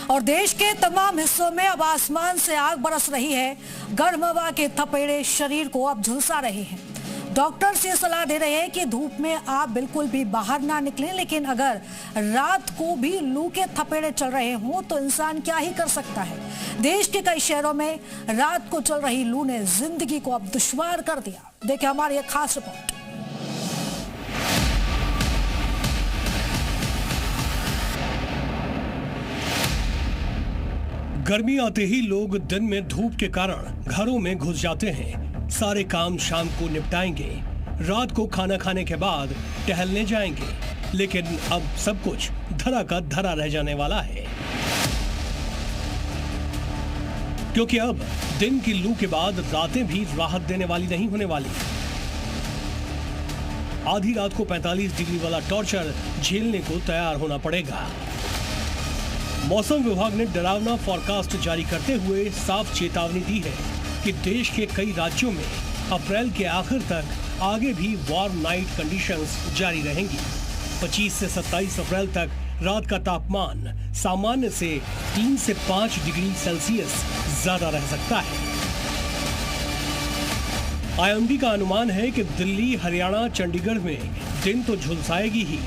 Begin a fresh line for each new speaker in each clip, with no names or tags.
और देश के तमाम हिस्सों में अब आसमान से आग बरस रही है। गर्म हवा के थपेड़े शरीर को अब झुलसा रहे हैं। डॉक्टर्स ये सलाह दे रहे हैं कि धूप में आप बिल्कुल भी बाहर ना निकलें, लेकिन अगर रात को भी लू के थपेड़े चल रहे हों तो इंसान क्या ही कर सकता है। देश के कई शहरों में रात को चल रही लू ने जिंदगी को अब दुश्वार कर दिया। देखिए हमारी एक खास रिपोर्ट।
गर्मी आते ही लोग दिन में धूप के कारण घरों में घुस जाते हैं। सारे काम शाम को निपटाएंगे, रात को खाना खाने के बाद टहलने जाएंगे, लेकिन अब सब कुछ धरा का धरा रह जाने वाला है, क्योंकि अब दिन की लू के बाद रातें भी राहत देने वाली नहीं होने वाली। आधी रात को 45 डिग्री वाला टॉर्चर झेलने को तैयार होना पड़ेगा। मौसम विभाग ने डरावना फॉरकास्ट जारी करते हुए साफ चेतावनी दी है कि देश के कई राज्यों में अप्रैल के आखिर तक आगे भी वार्म नाइट कंडीशंस जारी रहेंगी। 25 से 27 अप्रैल तक रात का तापमान सामान्य से 3 से 5 डिग्री सेल्सियस ज्यादा रह सकता है। आईएमडी का अनुमान है कि दिल्ली, हरियाणा, चंडीगढ़ में दिन तो झुलसाएगी ही,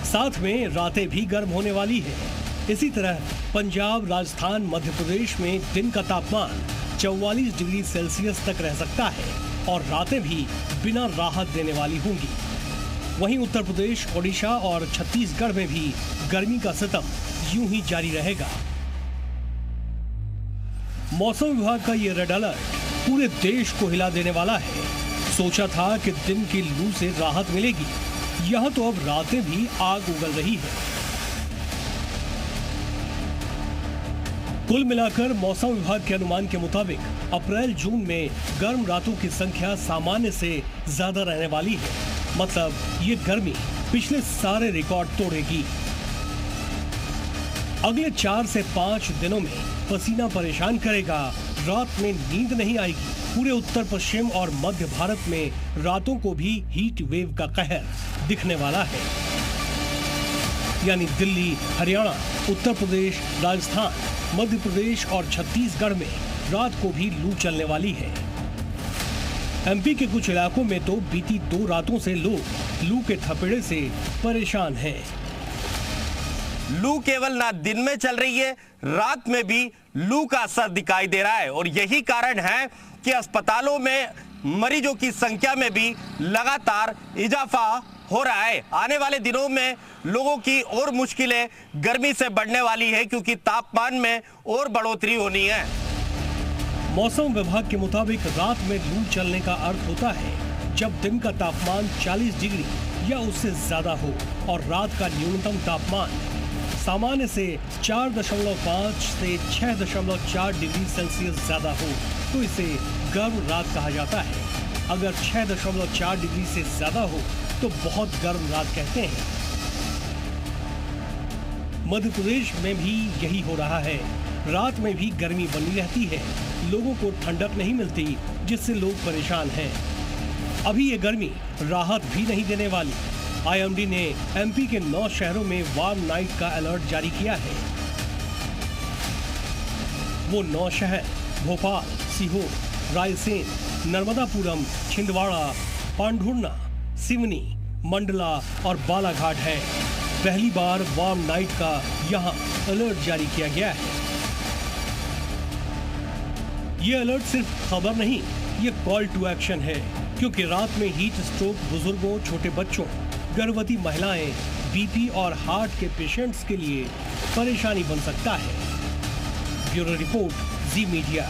साथ में रातें भी गर्म होने वाली है। इसी तरह पंजाब, राजस्थान, मध्य प्रदेश में दिन का तापमान 44 डिग्री सेल्सियस तक रह सकता है और रातें भी बिना राहत देने वाली होंगी। वहीं उत्तर प्रदेश, ओडिशा और छत्तीसगढ़ में भी गर्मी का सितम यूं ही जारी रहेगा। मौसम विभाग का ये रेड अलर्ट पूरे देश को हिला देने वाला है। सोचा था कि दिन की लू से राहत मिलेगी, यहां तो अब रातें भी आग उगल रही है। कुल मिलाकर मौसम विभाग के अनुमान के मुताबिक अप्रैल-जून में गर्म रातों की संख्या सामान्य से ज्यादा रहने वाली है। मतलब ये गर्मी पिछले सारे रिकॉर्ड तोड़ेगी। अगले 4 से 5 दिनों में पसीना परेशान करेगा, रात में नींद नहीं आएगी। पूरे उत्तर पश्चिम और मध्य भारत में रातों को भी हीट वेव का कहर दिखने वाला है। यानी दिल्ली, हरियाणा, उत्तर प्रदेश, राजस्थान, मध्य प्रदेश और छत्तीसगढ़ में रात को भी लू चलने वाली है। एमपी के कुछ इलाकों में तो बीती 2 रातों से लोग लू के थपेड़े से परेशान हैं।
लू केवल ना दिन में चल रही है, रात में भी लू का असर दिखाई दे रहा है और यही कारण है कि अस्पतालों में मरीजों की संख्या में भी लगातार इजाफा हो रहा है। आने वाले दिनों में लोगों की और मुश्किलें गर्मी से बढ़ने वाली है, क्योंकि तापमान में और बढ़ोतरी होनी है।
मौसम विभाग के मुताबिक रात में लू चलने का अर्थ होता है जब दिन का तापमान 40 डिग्री या उससे ज्यादा हो और रात का न्यूनतम तापमान सामान्य से 4.5 से 6.4 डिग्री सेल्सियस ज्यादा हो, तो इसे गर्म रात कहा जाता है। अगर 6.4 डिग्री से ज्यादा हो तो बहुत गर्म रात कहते हैं। मध्य प्रदेश में भी यही हो रहा है। रात में भी गर्मी बनी रहती है, लोगों को ठंडक नहीं मिलती, जिससे लोग परेशान हैं। अभी ये गर्मी राहत भी नहीं देने वाली। आईएमडी ने एमपी के 9 शहरों में वार्म नाइट का अलर्ट जारी किया है। वो 9 शहर भोपाल, सीहोर, रायसेन, नर्मदापुरम, छिंदवाड़ा, पांढुर्णा, सिवनी, मंडला और बालाघाट है। पहली बार वार्म नाइट का यहां अलर्ट जारी किया गया है। ये अलर्ट सिर्फ खबर नहीं, ये कॉल टू एक्शन है, क्योंकि रात में हीट स्ट्रोक बुजुर्गों, छोटे बच्चों, गर्भवती महिलाएं, बीपी और हार्ट के पेशेंट्स के लिए परेशानी बन सकता है। ब्यूरो रिपोर्ट, जी मीडिया।